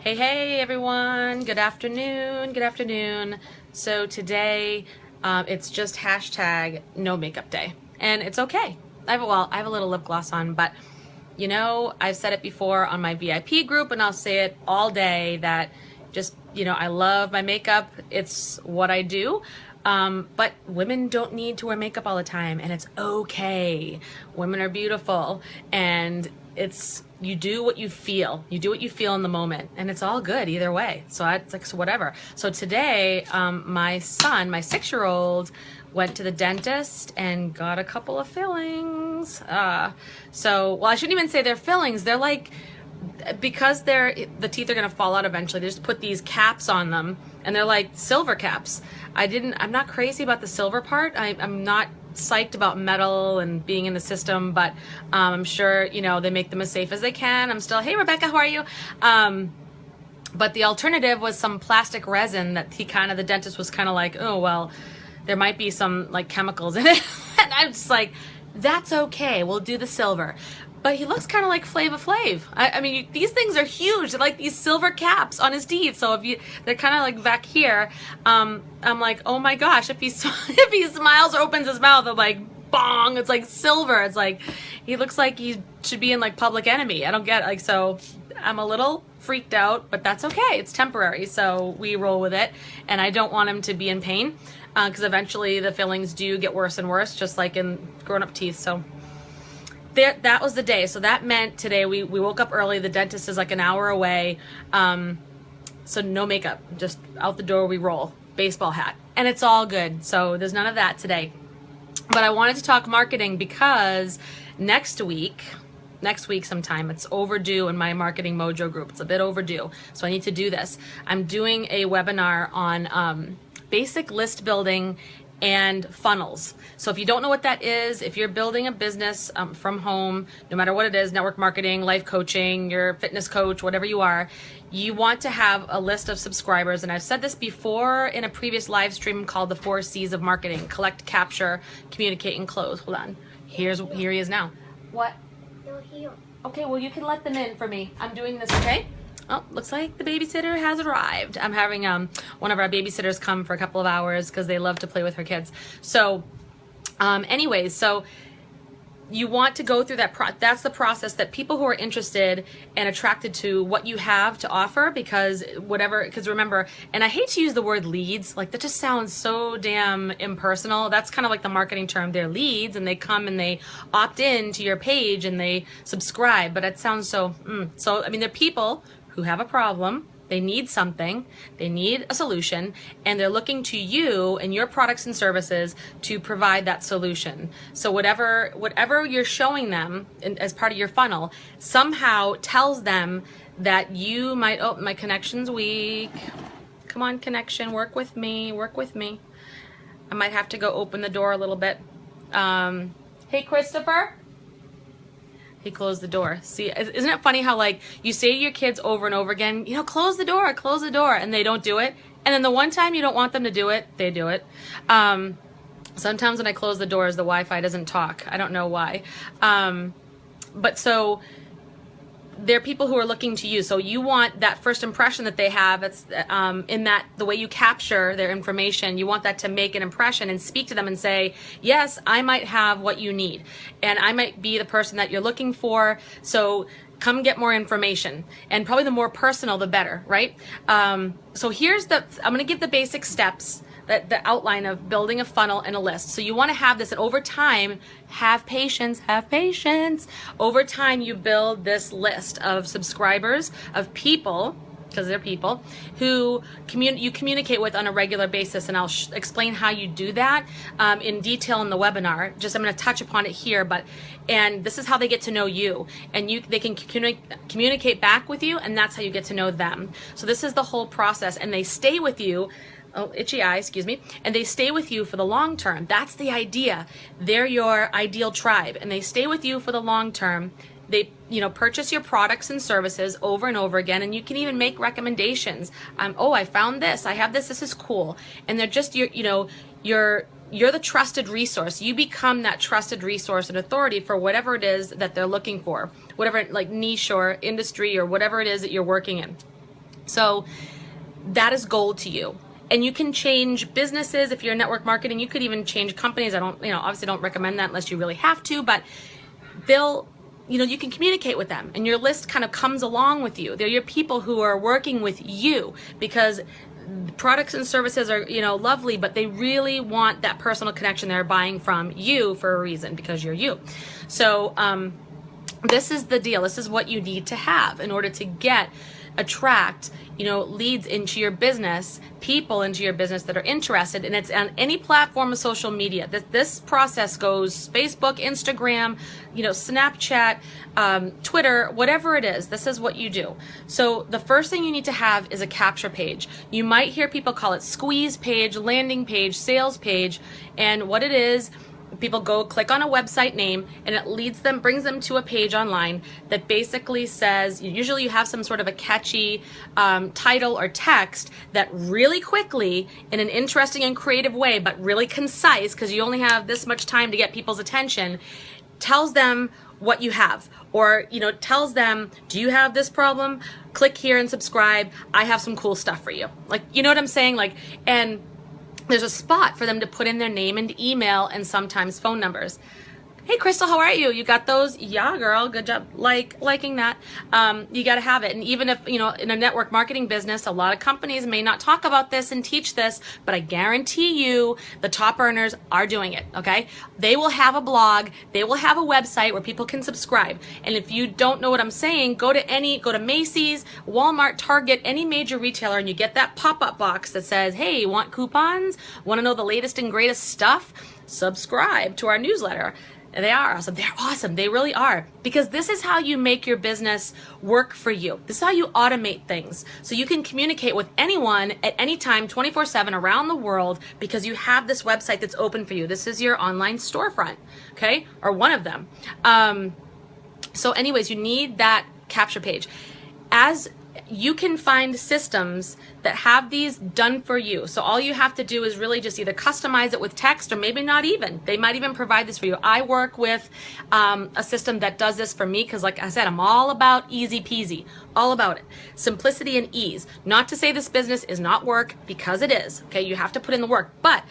Hey everyone, good afternoon, good afternoon. So today, it's just hashtag no makeup day, and it's okay. I have a little lip gloss on, but I've said it before on my VIP group, and I'll say it all day that just, I love my makeup. It's what I do. But women don't need to wear makeup all the time, and it's okay. Women are beautiful, and you do what you feel. You do what you feel in the moment, and it's all good either way. So it's like, so whatever. So today, my son, my 6-year-old, went to the dentist and got a couple of fillings. Well, I shouldn't even say they're fillings. They're like, because the teeth are gonna fall out eventually, they just put these caps on them, and they're like silver caps. I'm not crazy about the silver part. I'm not psyched about metal and being in the system, but I'm sure they make them as safe as they can. I'm still, hey Rebecca, how are you? But the alternative was some plastic resin that the dentist was kind of like, oh well, there might be some like chemicals in it. And I'm just like, that's okay, we'll do the silver. But he looks kind of like Flava Flav. I mean, these things are huge. They're like these silver caps on his teeth. So they're kind of like back here. I'm like, oh my gosh, if he smiles or opens his mouth, I'm like, bong, it's like silver. It's like, he looks like he should be in like Public Enemy. I don't get it. So I'm a little freaked out, but that's okay. It's temporary. So we roll with it. And I don't want him to be in pain because eventually the fillings do get worse and worse, just like in grown-up teeth. So that was the day. So that meant today we woke up early. The dentist is like an hour away. So no makeup, just out the door we roll, baseball hat, and it's all good. So there's none of that today. But I wanted to talk marketing because next week sometime, it's overdue in my Marketing Mojo group. It's a bit overdue. So I need to do this. I'm doing a webinar on basic list building and funnels. So if you don't know what that is, if you're building a business from home, no matter what it is, network marketing, life coaching, you're a fitness coach, whatever you are, you want to have a list of subscribers. And I've said this before in a previous live stream called the 4 C's of marketing: collect, capture, communicate, and close. Hold on. Here he is now. What? They're here. Okay, well you can let them in for me. I'm doing this, okay? Oh, looks like the babysitter has arrived. I'm having one of our babysitters come for a couple of hours because they love to play with her kids. So anyways, so you want to go through that's the process that people who are interested and attracted to what you have to offer, because remember, and I hate to use the word leads, like that just sounds so damn impersonal. That's kind of like the marketing term. They're leads, and they come and they opt in to your page and they subscribe, but it sounds so, I mean, they're people who have a problem, they need something, they need a solution, and they're looking to you and your products and services to provide that solution. So whatever you're showing them as part of your funnel somehow tells them that you might, oh, my connection's weak. Come on, connection, work with me. I might have to go open the door a little bit. Hey, Christopher. He closed the door. See, isn't it funny how like you say to your kids over and over again, close the door, and they don't do it. And then the one time you don't want them to do it, they do it. Sometimes when I close the doors, the Wi-Fi doesn't talk. I don't know why. But so they're people who are looking to you. So you want that first impression that they have. It's in that the way you capture their information. You want that to make an impression and speak to them and say, yes, I might have what you need, and I might be the person that you're looking for. So come get more information, and probably the more personal, the better, right? So I'm going to give the basic steps. The outline of building a funnel and a list. So you want to have this, and over time, have patience. Over time, you build this list of subscribers, of people, because they're people, who you communicate with on a regular basis, and I'll explain how you do that in detail in the webinar. I'm going to touch upon it here, and this is how they get to know you, and they can communicate back with you, and that's how you get to know them. So this is the whole process, and they stay with you. Oh, itchy eye, excuse me. And they stay with you for the long term. That's the idea. They're your ideal tribe, and they stay with you for the long term. They, purchase your products and services over and over again, and you can even make recommendations. Oh, I found this. I have this. This is cool. And they're just you're the trusted resource. You become that trusted resource and authority for whatever it is that they're looking for, whatever like niche or industry or whatever it is that you're working in. So that is gold to you. And you can change businesses if you're in network marketing. You could even change companies. I don't, obviously don't recommend that unless you really have to, but you can communicate with them and your list kind of comes along with you. They're your people who are working with you because products and services are, lovely, but they really want that personal connection. They're buying from you for a reason because you're you. So, this is the deal. This is what you need to have in order to attract, leads into your business, people into your business that are interested. And it's on any platform of social media. This process goes Facebook, Instagram, Snapchat, Twitter, whatever it is. This is what you do. So the first thing you need to have is a capture page. You might hear people call it squeeze page, landing page, sales page. And what it is, people go click on a website name and it brings them to a page online that basically says, usually you have some sort of a catchy title or text that really quickly, in an interesting and creative way, but really concise, because you only have this much time to get people's attention, tells them what you have, or tells them, do you have this problem? Click here and subscribe. I have some cool stuff for you. You know what I'm saying? And there's a spot for them to put in their name and email and sometimes phone numbers. Hey, Crystal, how are you? You got those? Yeah, girl, good job liking that. You got to have it. And even if, in a network marketing business, a lot of companies may not talk about this and teach this, but I guarantee you the top earners are doing it, okay? They will have a blog. They will have a website where people can subscribe. And if you don't know what I'm saying, go to Macy's, Walmart, Target, any major retailer, and you get that pop-up box that says, hey, want coupons? Want to know the latest and greatest stuff? Subscribe to our newsletter. They are awesome. They're awesome. They really are. Because this is how you make your business work for you. This is how you automate things. So you can communicate with anyone at any time, 24/7 around the world, because you have this website that's open for you. This is your online storefront, okay? Or one of them. So anyways, you need that capture page. As you can find systems that have these done for you. So all you have to do is really just either customize it with text, or maybe not even. They might even provide this for you. I work with a system that does this for me because, like I said, I'm all about easy peasy, all about it. Simplicity and ease. Not to say this business is not work, because it is. Okay, you have to put in the work. But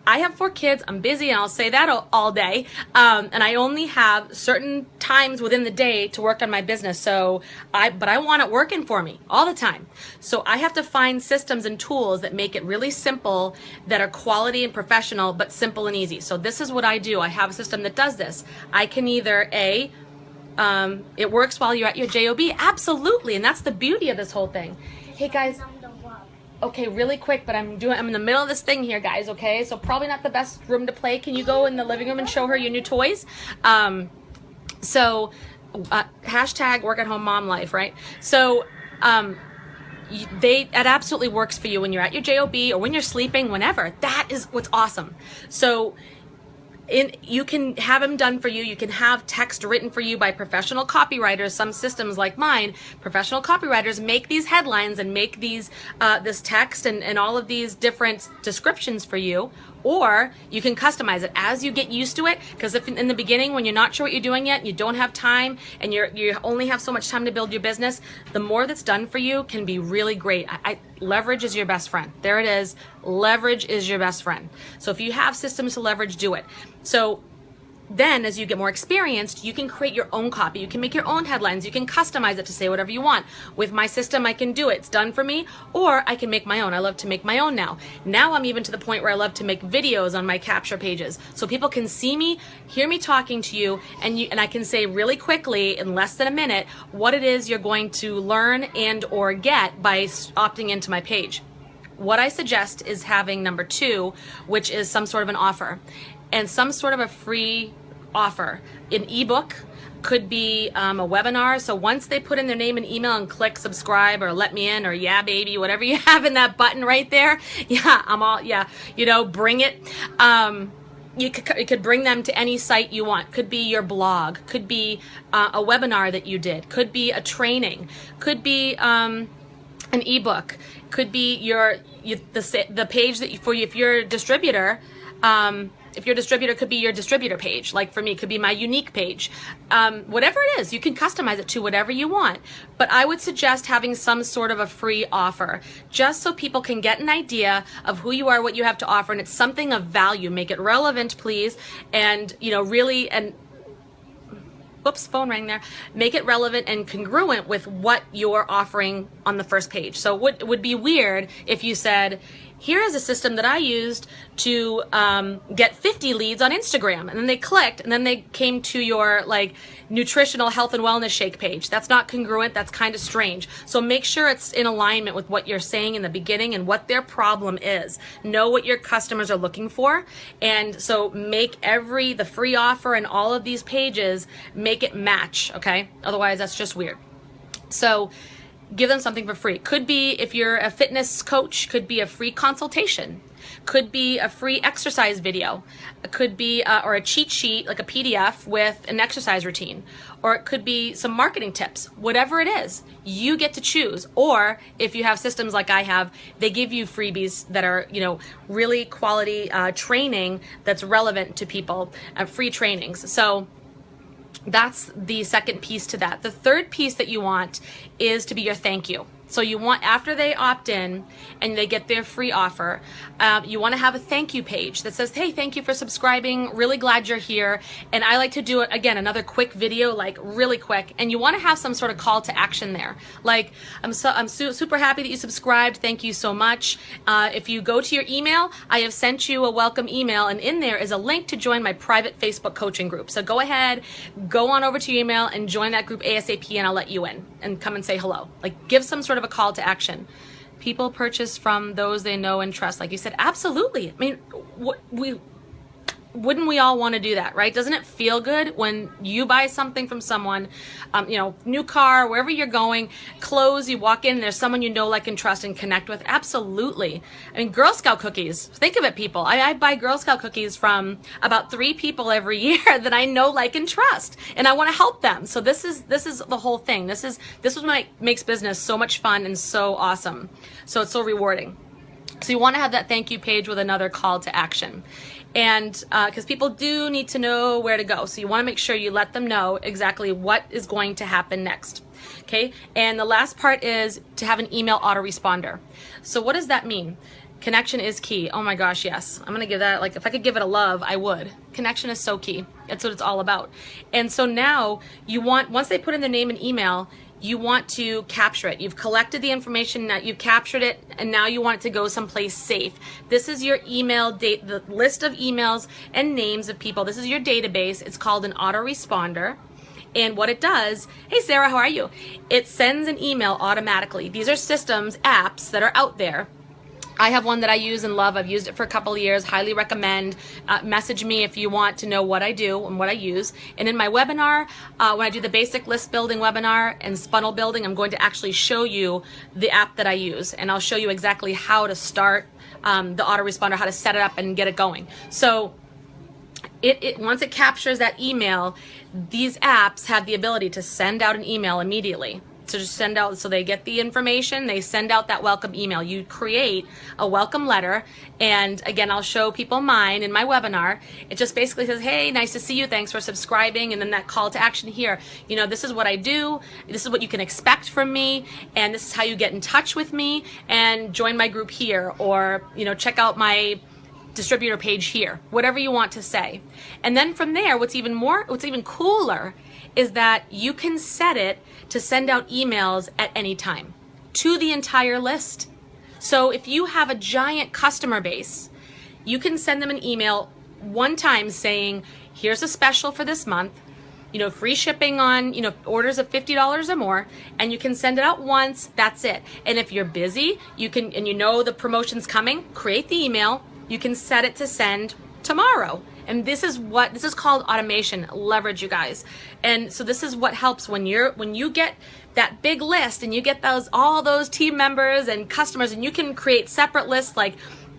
I have 4 kids. I'm busy, and I'll say that all day. And I only have certain times within the day to work on my business. But I want it working for me all the time. So I have to find systems and tools that make it really simple, that are quality and professional, but simple and easy. So this is what I do. I have a system that does this. I can either it works while you're at your job. Absolutely. And that's the beauty of this whole thing. Hey guys. Okay, really quick, but I'm in the middle of this thing here, guys, okay? So probably not the best room to play. Can you go in the living room and show her your new toys? Hashtag work at home mom life, right? So it absolutely works for you when you're at your job or when you're sleeping, whenever. That is what's awesome. So you can have them done for you. You can have text written for you by professional copywriters. Some systems like mine, professional copywriters make these headlines and make these this text and all of these different descriptions for you. Or you can customize it as you get used to it. Because if in the beginning, when you're not sure what you're doing yet, you don't have time, and you only have so much time to build your business, the more that's done for you can be really great. Leverage is your best friend. There it is. Leverage is your best friend. So if you have systems to leverage, do it. So then as you get more experienced, you can create your own copy. You can make your own headlines. You can customize it to say whatever you want. With my system, I can do it. It's done for me. Or I can make my own. I love to make my own now. Now I'm even to the point where I love to make videos on my capture pages. So people can see me, hear me talking to you, and I can say really quickly, in less than a minute, what it is you're going to learn and or get by opting into my page. What I suggest is having number 2, which is some sort of an offer. And some sort of a free offer. An ebook, could be a webinar. So once they put in their name and email and click subscribe or let me in or yeah baby, whatever you have in that button right there, bring it. You could bring them to any site you want. Could be your blog, could be a webinar that you did, could be a training, could be an ebook, could be the page that if you're a distributor. if your distributor could be your distributor page, like for me, it could be my unique page. Whatever it is, you can customize it to whatever you want. But I would suggest having some sort of a free offer, just so people can get an idea of who you are, what you have to offer, and it's something of value. Make it relevant, please, and really, and whoops, phone rang there. Make it relevant and congruent with what you're offering on the first page. So it would be weird if you said, here is a system that I used to get 50 leads on Instagram. And then they clicked and then they came to your like nutritional health and wellness shake page. That's not congruent. That's kind of strange. So make sure it's in alignment with what you're saying in the beginning and what their problem is. Know what your customers are looking for. And so make the free offer and all of these pages, make it match. Okay. Otherwise that's just weird. So give them something for free. Could be, if you're a fitness coach, could be a free consultation. Could be a free exercise video. It could be, or a cheat sheet, like a PDF with an exercise routine. Or it could be some marketing tips. Whatever it is, you get to choose. Or if you have systems like I have, they give you freebies that are, really quality training that's relevant to people, free trainings. So that's the second piece to that. The third piece that you want is to be your thank you. So you want, after they opt in and they get their free offer, you want to have a thank you page that says, hey, thank you for subscribing. Really glad you're here. And I like to do it, again, another quick video, like really quick. And you want to have some sort of call to action there. Like, I'm super happy that you subscribed. Thank you so much. If you go to your email, I have sent you a welcome email, and in there is a link to join my private Facebook coaching group. So go ahead, go on over to your email and join that group ASAP, and I'll let you in and come and say hello. Like, give some sort of a call to action. People purchase from those they know and trust, like you said. Absolutely. I mean, wouldn't we all want to do that, right? Doesn't it feel good when you buy something from someone, new car, wherever you're going, clothes, you walk in, there's someone you know, like, and trust and connect with? Absolutely. I mean, Girl Scout cookies, think of it, people. I buy Girl Scout cookies from about 3 people every year that I know, like, and trust, and I want to help them. So this is the whole thing. This is what makes business so much fun and so awesome. So it's so rewarding. So you want to have that thank you page with another call to action. And because people do need to know where to go. So you want to make sure you let them know exactly what is going to happen next. Okay. And the last part is to have an email autoresponder. So what does that mean? Connection is key. Oh my gosh, yes. I'm going to give that, like, if I could give it a love, I would. Connection is so key. That's what it's all about. And so now you want, once they put in their name and email, you want to capture it. You've collected the information, now you've captured it, and now you want it to go someplace safe. This is your email date, the list of emails and names of people. This is your database. It's called an autoresponder. And what it does, hey Sarah, how are you? It sends an email automatically. These are systems, apps that are out there. I have one that I use and love. I've used it for a couple of years. Highly recommend. Message me if you want to know what I do and what I use. And in my webinar, when I do the basic list building webinar and funnel building, I'm going to actually show you the app that I use. And I'll show you exactly how to start the autoresponder, how to set it up and get it going. So once it captures that email, these apps have the ability to send out an email immediately. So just send out, so they get the information, they send out that welcome email. You create a welcome letter, and again, I'll show people mine in my webinar. It just basically says, hey, nice to see you, thanks for subscribing, and then that call to action here. This is what I do, this is what you can expect from me, and this is how you get in touch with me, and join my group here, or check out my distributor page here, whatever you want to say. And then from there, what's even cooler is that you can set it to send out emails at any time to the entire list. So if you have a giant customer base, you can send them an email one time saying, here's a special for this month, free shipping on, orders of $50 or more, and you can send it out once, that's it. And if you're busy, you can, and the promotion's coming, create the email, you can set it to send tomorrow. And this is called automation. Leverage, you guys. And so this is what helps when you get that big list and you get all those team members and customers, and you can create separate lists, like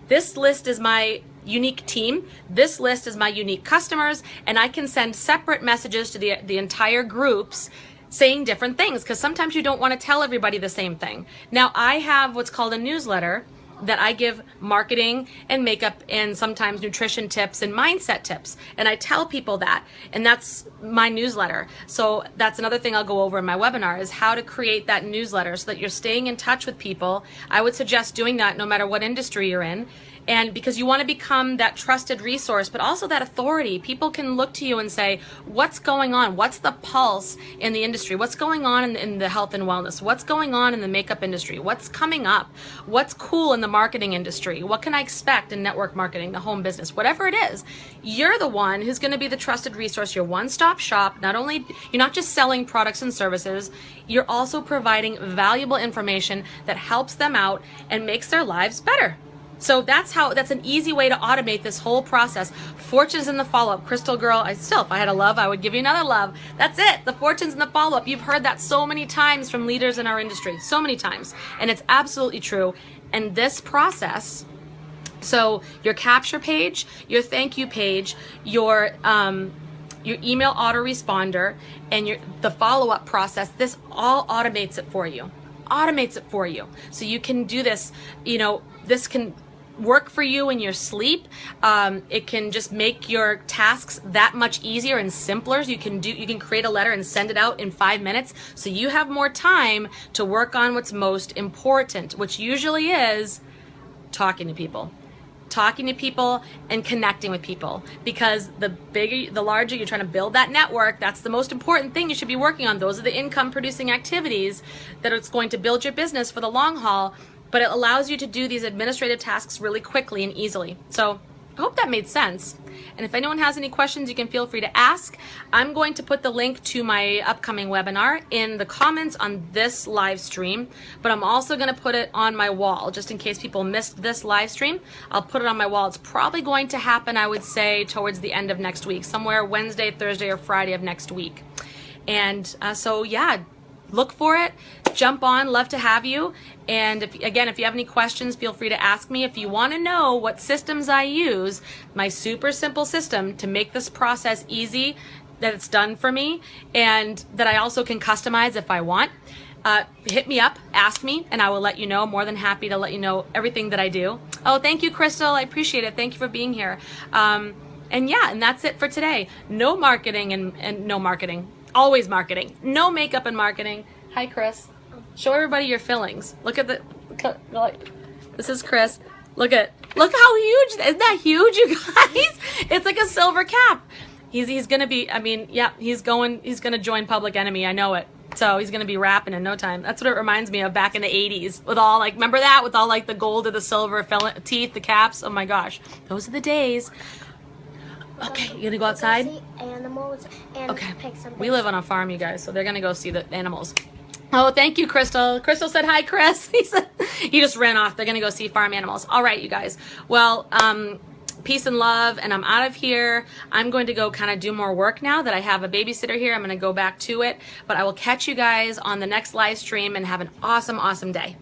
this list is my unique team, this list is my unique customers, and I can send separate messages to the entire groups saying different things, because sometimes you don't want to tell everybody the same thing. Now I have what's called a newsletter, that I give marketing and makeup and sometimes nutrition tips and mindset tips. And I tell people that, and that's my newsletter. So that's another thing I'll go over in my webinar, is how to create that newsletter so that you're staying in touch with people. I would suggest doing that no matter what industry you're in. And because you want to become that trusted resource, but also that authority. People can look to you and say, what's going on? What's the pulse in the industry? What's going on in the health and wellness? What's going on in the makeup industry? What's coming up? What's cool in the marketing industry? What can I expect in network marketing, the home business, whatever it is? You're the one who's going to be the trusted resource, your one-stop shop. Not only, you're not just selling products and services, you're also providing valuable information that helps them out and makes their lives better. So that's an easy way to automate this whole process. Fortunes in the follow-up. Crystal girl, if I had a love, I would give you another love. That's it. The fortunes in the follow-up. You've heard that so many times from leaders in our industry, so many times. And it's absolutely true. And this process, so your capture page, your thank you page, your email autoresponder, and the follow-up process, this all automates it for you. Automates it for you. So you can do this, this can work for you in your sleep. It can just make your tasks that much easier and simpler. You can create a letter and send it out in 5 minutes, so you have more time to work on what's most important, which usually is talking to people and connecting with people. Because the larger you're trying to build that network, that's the most important thing you should be working on. Those are the income producing activities that it's going to build your business for the long haul. But it allows you to do these administrative tasks really quickly and easily. So I hope that made sense. And if anyone has any questions, you can feel free to ask. I'm going to put the link to my upcoming webinar in the comments on this live stream, but I'm also going to put it on my wall just in case people missed this live stream. I'll put it on my wall. It's probably going to happen, I would say, towards the end of next week, somewhere Wednesday, Thursday, or Friday of next week. And so yeah, look for it. Jump on. Love to have you. And if you have any questions, feel free to ask me. If you want to know what systems I use, my super simple system to make this process easy, that it's done for me, and that I also can customize if I want, hit me up, ask me, and I will let you know. More than happy to let you know everything that I do. Oh, thank you, Crystal. I appreciate it. Thank you for being here. And that's it for today. No marketing and no marketing. Always marketing. No makeup and marketing. Hi, Chris. Show everybody your fillings. Look at this is Chris. Look how huge. Isn't that huge, you guys? It's like a silver cap. He's gonna be, he's gonna join Public Enemy. I know it. So he's gonna be rapping in no time. That's what it reminds me of back in the 80s with all remember that? With all the gold or the silver teeth, the caps. Oh my gosh. Those are the days. Okay, you gonna go outside? See animals and pick something. We live on a farm, you guys, so they're gonna go see the animals. Oh, thank you, Crystal. Crystal said hi, Chris. He just ran off. They're gonna go see farm animals. All right, you guys. Well, peace and love, and I'm out of here. I'm going to go kind of do more work now that I have a babysitter here. I'm gonna go back to it, but I will catch you guys on the next live stream, and have an awesome, awesome day.